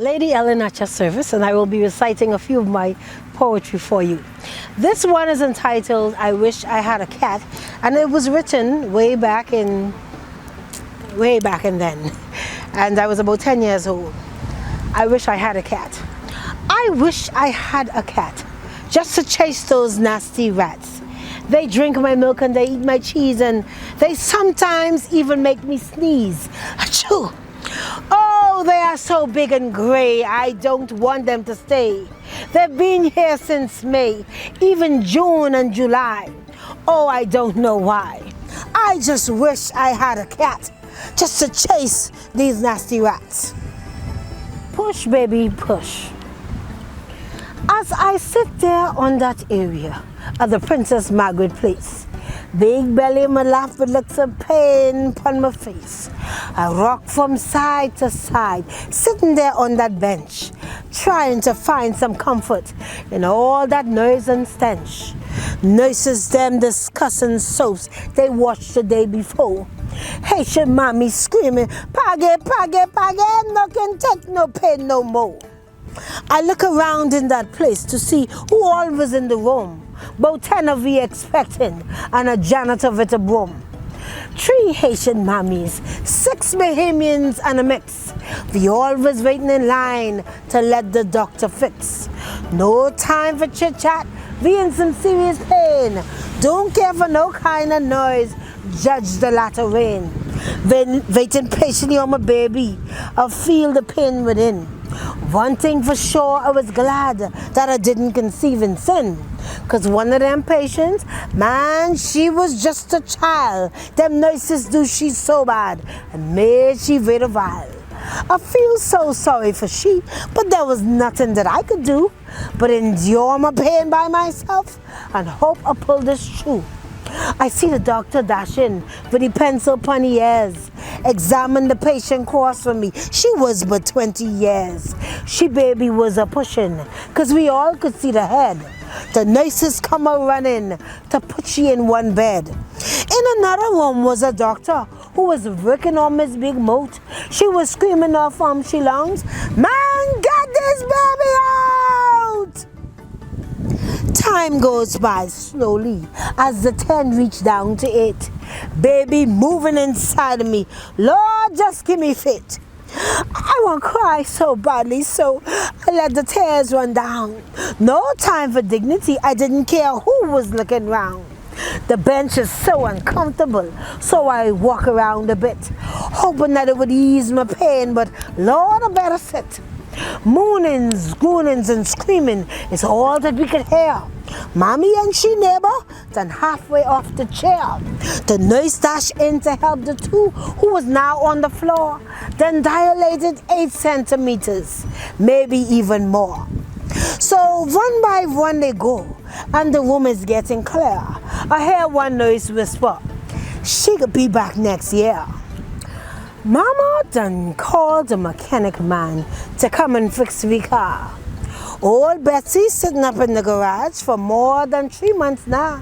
Lady Ellen at your service, and I will be reciting a few of my poetry for you. This one is entitled I Wish I Had a Cat, and it was written way back in then, and I was about 10 years old. I wish I had a cat. I wish I had a cat just to chase those nasty rats. They drink my milk and they eat my cheese, and they sometimes even make me sneeze. Achoo! Oh, they are so big and gray, I don't want them to stay. They've been here since May, even June and July. Oh, I don't know why. I just wish I had a cat just to chase these nasty rats. Push, baby, push. As I sit there on that area at the Princess Margaret Place, big belly in my lap with looks of pain upon my face. I rock from side to side, sitting there on that bench, trying to find some comfort in all that noise and stench. Nurses them discussing soaps they watched the day before. Haitian mommy screaming, "Page, page, page, no can take no pain no more." I look around in that place to see who all was in the room. About 10 of we expecting, and a janitor with a broom. 3 Haitian mammies, 6 Bahamians and a mix. We all was waiting in line to let the doctor fix. No time for chit chat, we in some serious pain. Don't care for no kind of noise, judge the latter rain. Waiting patiently on my baby, I feel the pain within. One thing for sure, I was glad that I didn't conceive in sin. Cause one of them patients, man, she was just a child. Them nurses do she so bad and made she wait a while. I feel so sorry for she, but there was nothing that I could do but endure my pain by myself and hope I pull this true. I see the doctor dash in with the pencil upon the ears, examine the patient across from me. She was but 20 years. She baby was a pushing, cause we all could see the head. The nurses come a running to put she in one bed. In another room was a doctor who was working on Miss Big Moat. She was screaming off from she lungs, "Man, get this baby out!" Time goes by slowly as the 10 reach down to 8. Baby moving inside of me. Lord, just give me fit. I won't cry so badly, so I let the tears run down. No time for dignity, I didn't care who was looking round. The bench is so uncomfortable, so I walk around a bit, hoping that it would ease my pain, but Lord, I better sit. Moanings, groanings, and screaming is all that we could hear. Mommy and she neighbor then halfway off the chair. The nurse dashed in to help the 2 who was now on the floor, then dilated 8 centimeters, maybe even more. So one by one they go, and the room is getting clear. I hear one nurse whisper, "She could be back next year." Mama done called the mechanic man to come and fix the car. Old Betsy sitting up in the garage for more than 3 months now.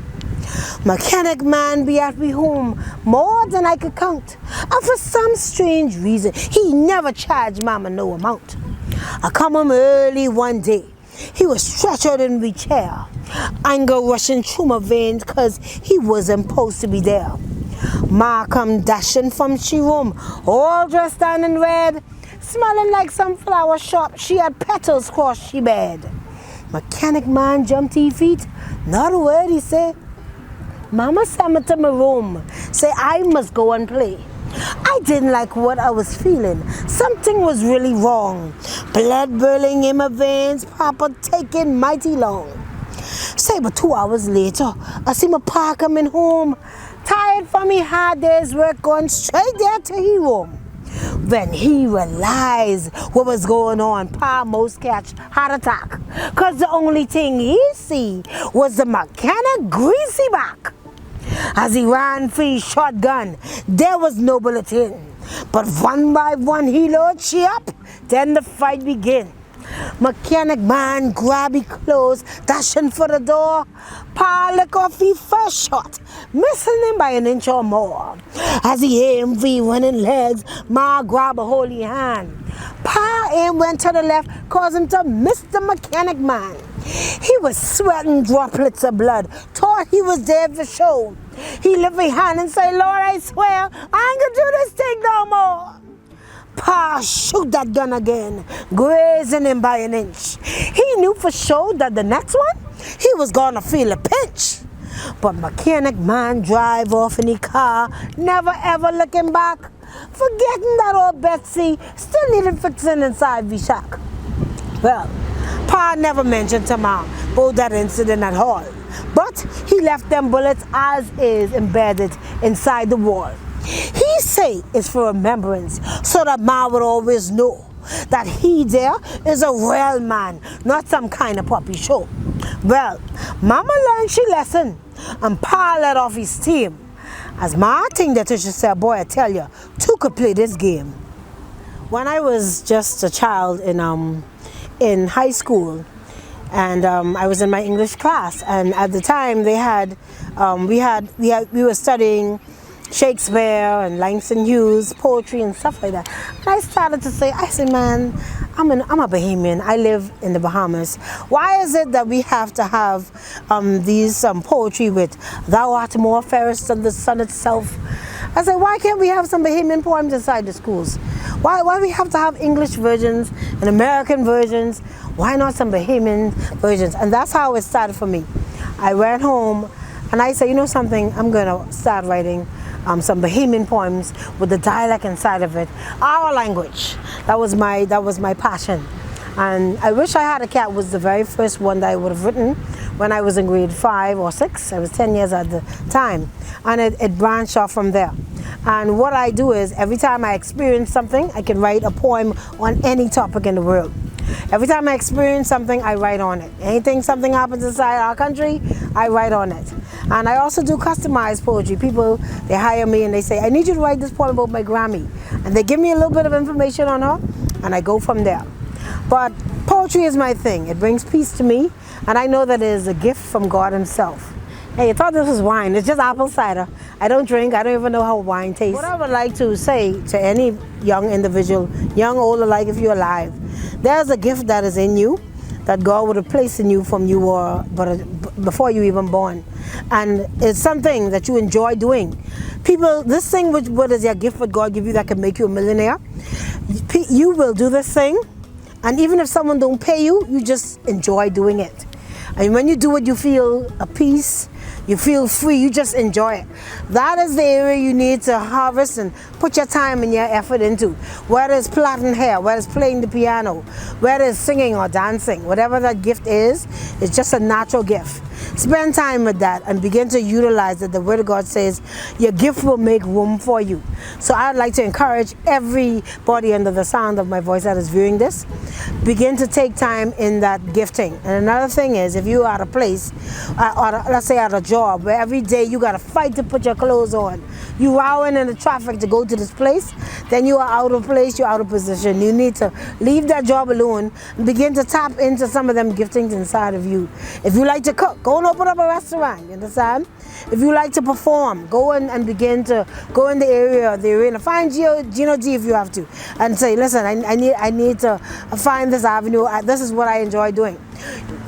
Mechanic man be at me home more than I could count. And for some strange reason, he never charged Mama no amount. I come home early one day. He was stretched out in the chair. Anger rushing through my veins cause he wasn't supposed to be there. Ma come dashing from she room, all dressed down in red, smelling like some flower shop. She had petals across she bed. Mechanic man jumped to his feet, not a word he said. Mama sent me to my room, say I must go and play. I didn't like what I was feeling. Something was really wrong. Blood boiling in my veins, Papa taking mighty long. Say but 2 hours later, I see my pa coming home. Tired from me hard day's work, going straight there to his room. When he realized what was going on, Pa most catch heart attack. Cause the only thing he see was the mechanic greasy back. As he ran for his shotgun, there was no bullet in. But one by one he loaded she up, then the fight began. Mechanic man grab his clothes, dashing for the door. Pa lick off his first shot, missing him by an inch or more. As he aimed for his running legs, Ma grab a hold of his hand. Pa and went to the left, caused him to miss the mechanic man. He was sweating droplets of blood, thought he was dead for sure. He lifted his hand and said, Lord, I swear, I ain't gonna do this thing no more. Pa shoot that gun again, grazing him by an inch. He knew for sure that the next one, he was gonna feel a pinch. But mechanic man drive off in the car, never ever looking back, forgetting that old Betsy still needed fixing inside the shack. Well, Pa never mentioned to Ma about that incident at all, but he left them bullets as is embedded inside the wall. He say it's for remembrance, so that Ma would always know that he there is a real man, not some kind of puppy show. Well, Mama learned she lesson, and Pa let off his steam. As Ma think that she said, boy, I tell you, two could play this game. When I was just a child in high school, and I was in my English class, and at the time they had, we were studying Shakespeare and Langston Hughes, poetry and stuff like that. And I started to say, I said, man, I'm a Bahamian. I live in the Bahamas. Why is it that we have to have these poetry with thou art more fairest than the sun itself? I said, why can't we have some Bahamian poems inside the schools? Why we have to have English versions and American versions? Why not some Bahamian versions? And that's how it started for me. I went home and I said, you know something, I'm gonna start writing some Bahamian poems with the dialect inside of it, our language. That was my passion. And I Wish I Had a Cat was the very first one that I would have written when I was in grade 5 or 6. I was 10 years at the time, and it branched off from there. And what I do is, every time I experience something, I can write a poem on any topic in the world. Every time I experience something, I write on it. Something happens inside our country, I write on it. And I also do customized poetry. People, they hire me and they say, I need you to write this poem about my Grammy. And they give me a little bit of information on her, and I go from there. But poetry is my thing. It brings peace to me, and I know that it is a gift from God himself. Hey, you thought this was wine. It's just apple cider. I don't drink. I don't even know how wine tastes. What I would like to say to any young individual, young, old alike, if you're alive, there's a gift that is in you that God would have placed in you from you were before you even born. And it's something that you enjoy doing. People, this thing, what is your gift that God give you that can make you a millionaire? You will do this thing, and even if someone don't pay you, you just enjoy doing it. And when you do it, you feel a peace, you feel free, you just enjoy it. That is the area you need to harvest and put your time and your effort into. Whether it's plaiting hair, whether it's playing the piano, whether it's singing or dancing, whatever that gift is, it's just a natural gift. Spend time with that and begin to utilize it. The Word of God says your gift will make room for you. So I'd like to encourage everybody under the sound of my voice that is viewing this, begin to take time in that gifting. And another thing is, if you are at a place, or let's say at a job, where every day you got to fight to put your clothes on, you rowing in the traffic to go to this place, then you are out of place, you're out of position. You need to leave that job alone and begin to tap into some of them giftings inside of you. If you like to cook, go and open up a restaurant, you understand? If you like to perform, go in and begin to go in the area of the arena. Find Gino G if you have to, and say, listen, I need to find this avenue. This is what I enjoy doing.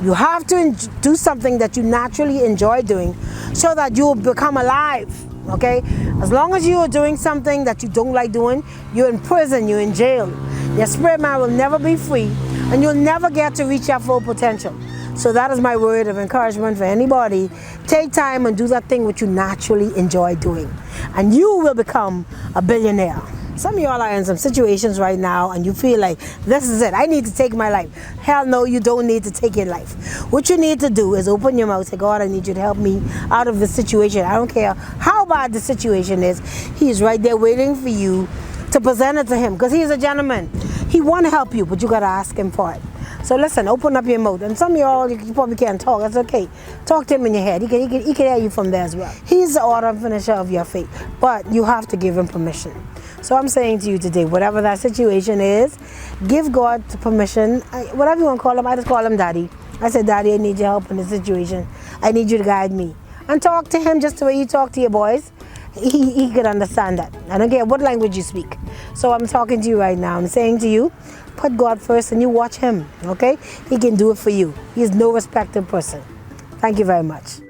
You have to do something that you naturally enjoy doing so that you will become alive, okay? As long as you are doing something that you don't like doing, you're in prison, you're in jail. Your spirit man will never be free, and you'll never get to reach your full potential. So that is my word of encouragement for anybody. Take time and do that thing which you naturally enjoy doing, and you will become a billionaire. Some of y'all are in some situations right now and you feel like, this is it, I need to take my life. Hell no, you don't need to take your life. What you need to do is open your mouth, say, God, I need you to help me out of this situation. I don't care how bad the situation is. He's right there waiting for you to present it to him, because he's a gentleman. He want to help you, but you got to ask him for it. So listen, open up your mouth. And some of y'all, you probably can't talk. That's okay. Talk to him in your head. He can hear you from there as well. He's the author and finisher of your faith, but you have to give him permission. So I'm saying to you today, whatever that situation is, give God permission. Whatever you want to call him, I just call him Daddy. I said, Daddy, I need your help in this situation. I need you to guide me. And talk to him just the way you talk to your boys. he could understand that. I don't care what language you speak. So I'm talking to you right now. I'm saying to you, put God first and you watch him, okay? He can do it for you. He's no respected person. Thank you very much.